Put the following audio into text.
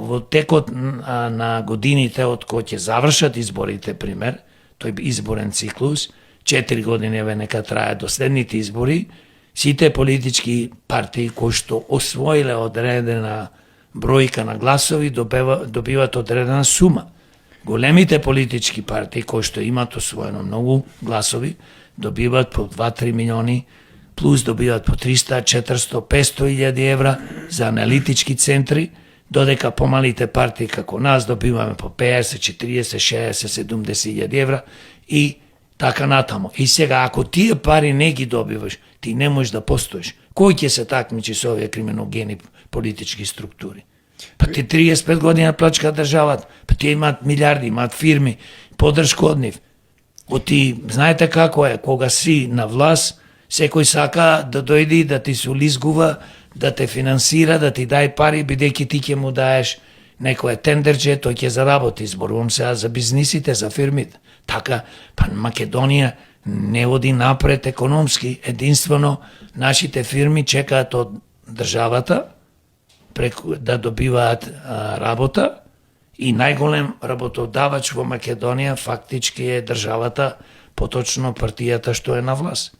во текот на годините од кој ќе завршат изборите, пример, тој изборен циклус, 4 години нека трае до следните избори, сите политички партии кои што освоиле одредена бројка на гласови добиваат одредена сума. Големите политички партии кои што имаат освоено многу гласови добиваат по 2-3 милиони, плюс добиваат по 300, 400, 500 илјади евра за аналитички центри, додека помалите партии како нас добиваме по 50, 40, 60, 70 илјади евра и така натамо. И сега, ако тие пари не ги добиваш, ти не можеш да постоиш. Кој ќе се такмичи со овие криминогени политички структури? Па ти 35 година плачка државата, па тие имаат милиарди, имаат фирми, поддршка од нив. Знаете како е, кога си на власт, секој сака да дојде и да ти се улизгува, да те финансира, да ти дај пари, бидејќи ти ќе му даеш некој тендерче, тој ќе заработи. Зборувам сега за бизнисите, за фирмите. Така, па Македонија не оди напред економски, единствено нашите фирми чекаат од државата да добиваат работа и најголем работодавач во Македонија фактички е државата, поточно партијата што е на власт.